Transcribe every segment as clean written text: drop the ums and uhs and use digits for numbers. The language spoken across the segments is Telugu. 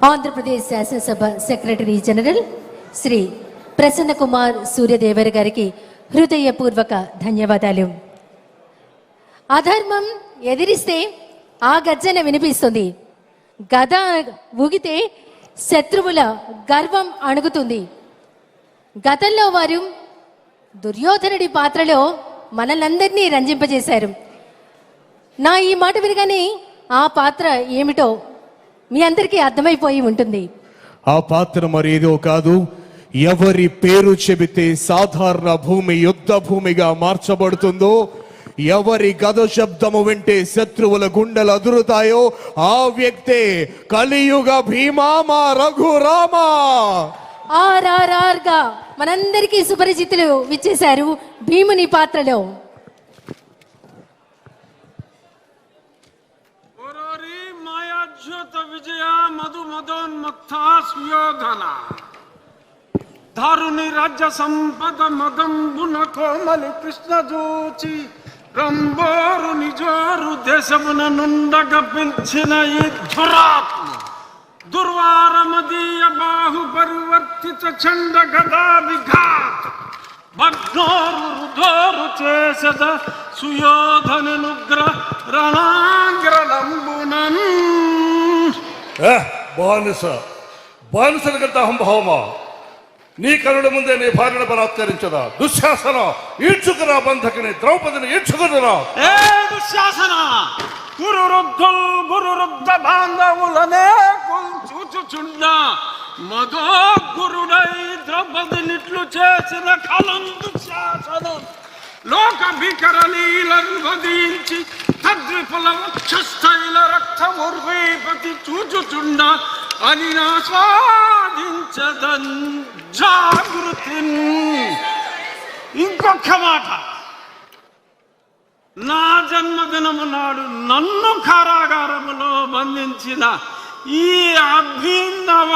ఆంధ్రప్రదేశ్ శాసనసభ సెక్రటరీ జనరల్ శ్రీ ప్రసన్న కుమార్ సూర్యదేవర్ గారికి హృదయపూర్వక ధన్యవాదాలు. అధర్మం ఎదిరిస్తే ఆ గర్జన వినిపిస్తుంది. గద ఊగితే శత్రువుల గర్వం అణుగుతుంది. గతంలో వారు దుర్యోధనుడి పాత్రలో మనలందరినీ రంజింపజేశారు. నా ఈ మాట వినగానే ఆ పాత్ర ఏమిటో మీ అందరికీ అర్థమైపోయి ఉంటుంది. ఆ పాత్ర మరేదో కాదు, ఎవరి పేరు చెబితే సాధారణ భూమి యుద్ధ భూమిగా మార్చబడుతుందో, ఎవరి గద శబ్దము వింటే శత్రువుల గుండెలు అదురుతాయో ఆ వ్యక్తే కలియుగ భీమా మా రఘురామ. ఆర్ఆర్ఆర్ గా మనందరికీ సుపరిచితులు విచ్చేశారు భీముని పాత్రలో. విజయ మధు మదోన్మత్త సుయోధన దారుని రాజ్య సంపద మదంబున కోమలి కృష్ణ జూచి రంబోరు నిజోరు దేశమున నుండగ పిలిచిన ఈ ధురాత్మ దుర్వారమదీయ బాహు పరివర్తిత చండ గదా విఘాత భగ్నోరు రుధోరు చేసద సుయోధనుగ్ర రణాంగ్రలంబునన్. బానిసల కంటే అహంభావమా? నీ కనుల ముందే నీ భార్యను బలాత్కరించదా? దుశ్శాసన, ఈడ్చుకురా బంధకిని, ద్రౌపదిని ఈడ్చుకురా. ఏ దుశ్శాసన, గురురుద్ధ బాంధవులనే చూచుచుండ మధో గురుడై ద్రౌపదినిట్లు చేసిన కలం దుశ్శాసనం. లోక భీకరలీలను వధించి తద్విపుల వక్షస్థైల రక్తముర్వీపతి చూచుచుండ అని ఆస్వాదించదన్ జాగృతి. ఇంకొక మాట, నా జన్మదినము నాడు నన్ను కారాగారములో బంధించిన ఈ అభినవ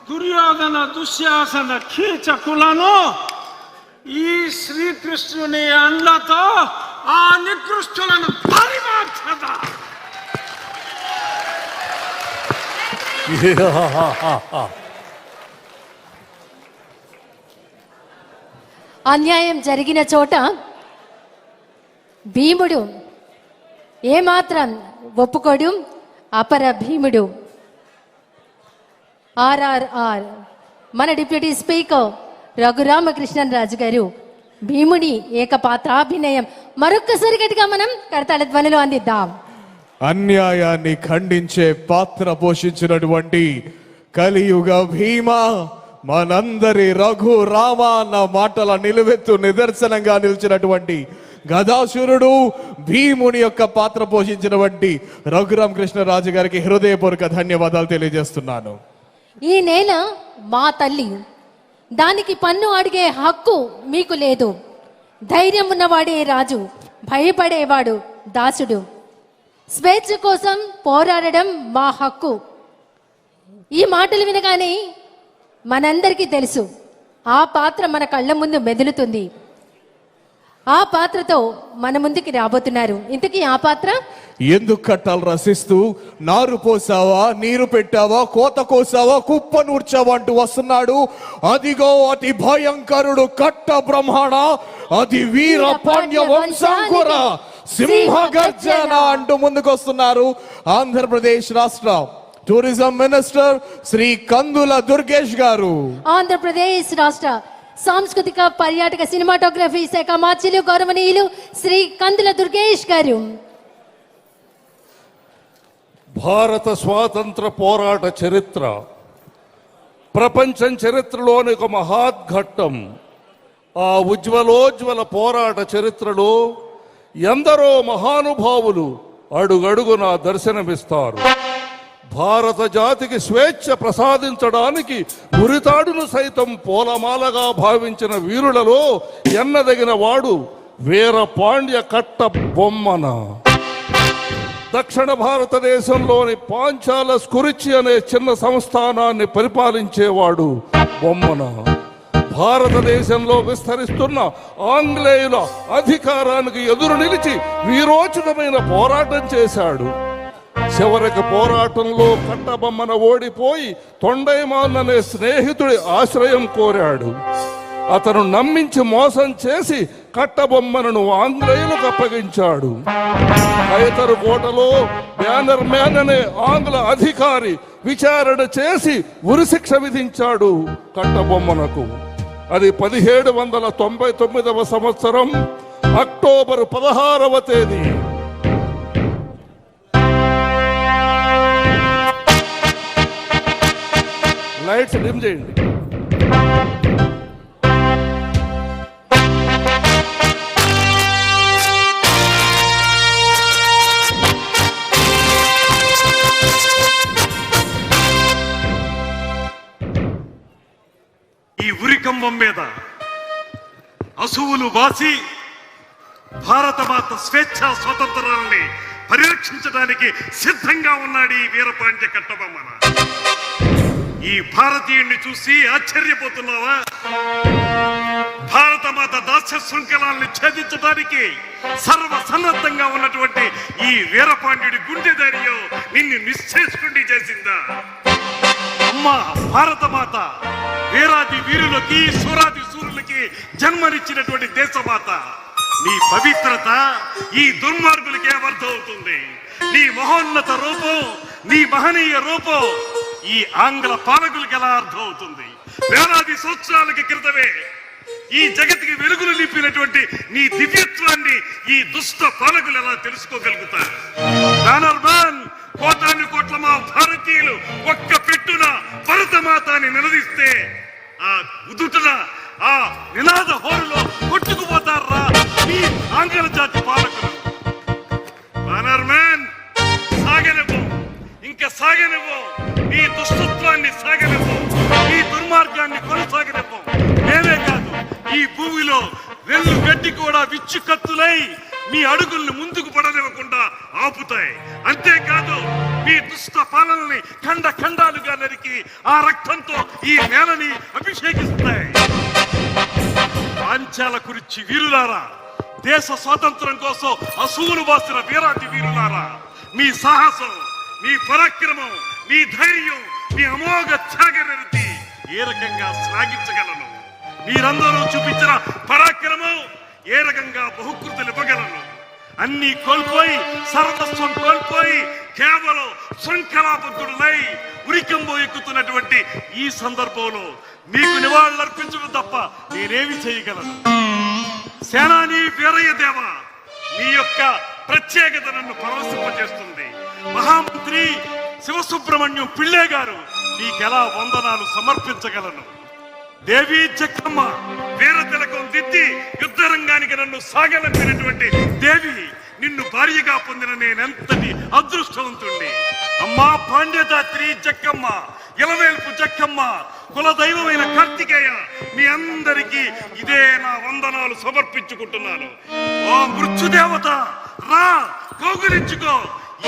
దుర్యోధన దుశ్శాసన కీచకులను ఈ శ్రీకృష్ణుని అండతో ఆ నికృష్టులను పరిమార్చద. అన్యాయం జరిగిన చోట భీముడు ఏమాత్రం ఒప్పుకోడు. అపర భీముడు. ఆర్ఆర్ఆర్ మన డిప్యూటీ స్పీకర్ రఘురామకృష్ణన్ రాజు గారు భీముడి ఏకపాత్రాభినయం మరొక్కసారి గట్టిగా మనం కరతాళ ధ్వనిలో అందిద్దాం. అన్యాయాన్ని ఖండించే పాత్ర పోషించినటువంటి కలియుగ భీమా, మనందరి రఘురామ అన్న మాటల నిలువెత్తు నిదర్శనంగా నిలిచినటువంటి గదాసురుడు భీముని యొక్క పాత్ర పోషించినటువంటి రఘురామకృష్ణరాజు గారికి హృదయపూర్వక ధన్యవాదాలు తెలియజేస్తున్నాను. ఈ నేల మా తల్లి, దానికి పన్ను అడిగే హక్కు మీకు లేదు. ధైర్యం ఉన్నవాడే రాజు, భయపడేవాడు దాసుడు. స్వేచ్ఛ కోసం పోరాడడం మా హక్కు. ఈ మాటలు వినగానే మనందరికీ తెలుసు ఆ పాత్ర మన కళ్ళ ముందు మెదులుతుంది. ఆ పాత్రతో మన ముందుకి రాబోతున్నారు. ఇంతకీ ఆ పాత్ర ఎందుకు కట్టాలు రసిస్తూ నారు పోసావా, నీరు పెట్టావా, కోత కోసావా, కుప్ప నూర్చావా అంటూ వస్తున్నాడు. అదిగో అతి భయంకరుడు కట్ట బ్రహ్మణ, అది వీర పాండ్య వంశాంకుర సింహ గర్జన అంటూ ముందుకు వస్తున్నారు ఆంధ్రప్రదేశ్ రాష్ట్ర టూరిజం మినిస్టర్ శ్రీ కందుల దుర్గేష్ గారు. ఆంధ్రప్రదేశ్ రాష్ట్ర సాంస్కృతిక పర్యాటక సినిమాటోగ్రఫీ శాఖ మార్చిలు గౌరవనీయులు శ్రీ కందుల దుర్గేష్ గారు. భారత స్వాతంత్ర పోరాట చరిత్ర ప్రపంచం చరిత్రలోని ఒక మహాద్ఘట్టం. ఆ ఉజ్వలోజ్వల పోరాట చరిత్రలో ఎందరో మహానుభావులు అడుగడుగునా దర్శనమిస్తారు. భారత జాతికి స్వేచ్ఛ ప్రసాదించడానికి ఉరితాడును సైతం పూలమాలగా భావించిన వీరులలో ఎన్నదగిన వాడు వీర పాండ్య కట్ట బొమ్మన. దక్షిణ భారతదేశంలోని పాంచాల స్కురిచి అనే చిన్న సంస్థానాన్ని పరిపాలించేవాడు బొమ్మన. భారతదేశంలో విస్తరిస్తున్న ఆంగ్లేయుల అధికారానికి ఎదురు నిలిచి వీరోచితమైన పోరాటం చేశాడు. చివరికి పోరాటంలో కట్టబొమ్మన ఓడిపోయి తొండైమాన్ అనే స్నేహితుడి ఆశ్రయం కోరాడు. అతను నమ్మించి మోసం చేసి కట్టబొమ్మను ఆంగ్లేయులకు అప్పగించాడు. కైతరు కోటలో బ్యానర్ మ్యాన్ అనే ఆంగ్ల అధికారి విచారణ చేసి ఉరిశిక్ష విధించాడు కట్టబొమ్మనకు. అది 1799వ సంవత్సరం అక్టోబర్ 16వ తేదీ. లైట్స్ డిమ్ చేయండి. ఈ ఉరికంబం మీద అసువులు వాసి భారతమాత స్వేచ్ఛ స్వతంత్రాలని పరిరక్షించడానికి సిద్ధంగా ఉన్నాడు ఈ వీరపాండ్య కట్టబొమ్మన. ఈ భారతీయుణ్ణి చూసి ఆశ్చర్యపోతున్నావా? భారతమాత దాస్య శృంఖలాల్ని ఛేదించడానికి సర్వసన్నద్ధంగా ఉన్నటువంటి ఈ వీరపాండ్యుడి గుండె ధైర్యం నిన్ను నిశ్చేసుకుండి చేసిందా? అమ్మా భారతమాత వీరాది వీరులకి సూరాది సూరులకి జన్మనిచ్చినటువంటి దేశమాత. నీ పవిత్రత ఈ దుర్మార్గులకి ఏమర్థమవుతుంది? నీ మహోన్నత రూపం, నీ మహనీయ రూపం ఈ ఆంగ్ల పాలకులకి ఎలా అర్థమవుతుంది? వేలాది సంవత్సరాలకి క్రితమే ఈ జగత్తుకి వెలుగులు నింపినటువంటి నీ దివ్యత్వాన్ని ఈ దుష్ట పాలకులు ఎలా తెలుసుకోగలుగుతారు? బ్యానర్ మ్యాన్, కోటాను కోట్ల మా భారతీయులు ఒక్క పెట్టున భరతమాతని నిలదీస్తే ఆ ఉదుటన ఆ నినాద హోరులో కొట్టుకుపోతారా ఈ ఆంగ్ల జాతి పాలకులు. బ్యానర్ మ్యాన్, సాగనివ్వు, ఇంకా సాగనివ్వు, నీ దుష్టత్వాన్ని సాగనివ్వు, నీ దుర్మార్గాన్ని కొనసాగనివ్వు. నేనే కాదు, ఈ భూమిలో వెళ్ళు గడ్డి కూడా విచ్చు కత్తులై మీ అడుగుల్ని ముందుకు పడనివ్వకుండా ఆపుతాయి. అంతేకాదు మీ దుష్ట పాలనని ఖండ ఖండాలుగా నరికి ఆ రక్తంతో ఈ నేలని అభిషేకిస్తాయి. పాంచాల కురిచి వీరులారా, దేశ స్వాతంత్రం కోసం అసూలు బాసిన వీరాటి వీరులారా, మీ సాహసం, మీ పరాక్రమం, మీ ధైర్యం, మీ అమోఘ త్యాగనిరతి ఏ రకంగా శ్లాఘించగలను? మీరందరూ చూపించిన పరాక్రమం ఏ రకంగా బహుకృతులు ఇవ్వగలను? అన్ని కోల్పోయి, సర్వస్వం కోల్పోయి కేవలం శృంఖలాబద్ధుడులై ఉరికంబో ఎక్కుతున్నటువంటి ఈ సందర్భంలో మీకు నివాళులర్పించడం తప్ప నేనేమి చేయగలను? సేనాని వీరయ్య దేవ, మీ యొక్క ప్రత్యేకత నన్ను పరవశింపజేస్తుంది. మహామంత్రి శివసుబ్రహ్మణ్యం పిళ్ళే గారు, నీకెలా వందనాలు సమర్పించగలను? దేవి జక్కమ్మ, వీర తిలకం దిద్ది యుద్ధరంగానికి నన్ను సాగలంపినటువంటి దేవి, నిన్ను భార్యగా పొందిన నేనెంతటి అదృష్టవంతుణ్ణి. అమ్మా పాండ్యదాత్రి జక్కమ్మ, ఇలవేల్పు జక్కమ్మ, కులదైవమైన కార్తికేయ, మీ అందరికీ ఇదే నా వందనాలు సమర్పించుకుంటున్నాను. ఓ మృత్యుదేవత, రా కౌగిలించుకో.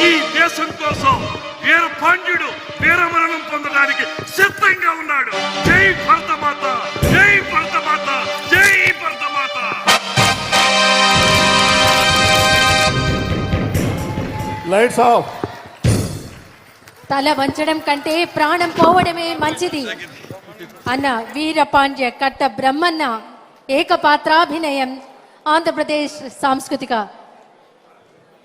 ఈ దేశం కోసం వీర పాండ్యుడు వీరమరణం పొందడానికి సిద్ధంగా ఉన్నాడు. జై భరతమాత, జై భరతమాత, జై భరతమాత. Lights off. తల వంచడం కంటే ప్రాణం పోవడమే మంచిది అన్న వీరపాండ్య కట్ట బ్రహ్మన్న ఏకపాత్రాభినయం ఆంధ్రప్రదేశ్ సాంస్కృతిక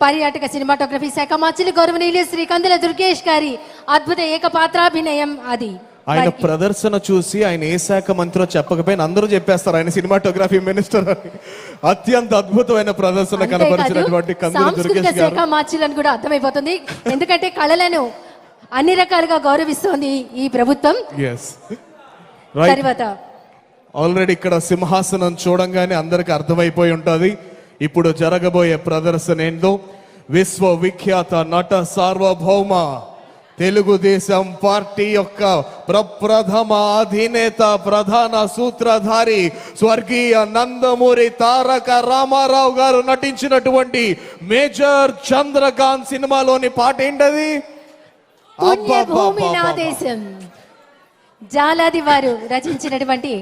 పర్యాటక సినిమాటోగ్రఫీ శాఖ మంత్రి గౌరవనీయులు శ్రీ కందుల దుర్గేష్ గారి అద్భుత ఏకపాత్రాభినయం అది. ఆయన ప్రదర్శన చూసి ఆయన ఏ శాఖ మంత్రో చెప్పకపోయినా అందరూ చెప్పేస్తారు ఆయన సినిమాటోగ్రఫీ మినిస్టర్ అని. అత్యంత అద్భుతమైన ప్రదర్శన కనబరిచినటువంటి కందుల సాంస్కృతిక దుర్గేష్ శాఖ గారు మంత్రులను కూడా అర్థమైపోతుంది, ఎందుకంటే కళలను అన్ని రకాలుగా గౌరవిస్తోంది ఈ ప్రభుత్వం. తర్వాత ఆల్రెడీ ఇక్కడ సింహాసనం చూడంగానే అందరికి అర్థమైపోయి ఉంటది ఇప్పుడు జరగబోయే ప్రదర్శన ఏందో. విశ్వవిఖ్యాత నట సార్వభౌమ తెలుగుదేశం పార్టీ యొక్క ప్రప్రథమ అధినేత ప్రధాన సూత్రధారి స్వర్గీయ నందమూరి తారక రామారావు గారు నటించినటువంటి మేజర్ చంద్రకాంత్ సినిమాలోని పాట ఏంటది? పుణ్యభూమి నా దేశం. జాలాది వారు రచించినటువంటి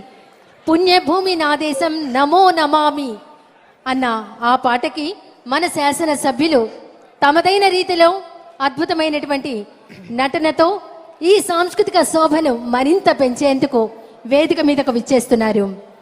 పుణ్యభూమి నా దేశం నమో నమామి అన్న ఆ పాటకి మన శాసన సభ్యులు తమదైన రీతిలో అద్భుతమైనటువంటి నటనతో ఈ సాంస్కృతిక శోభను మరింత పెంచేందుకు వేదిక మీదకు విచ్చేస్తున్నారు.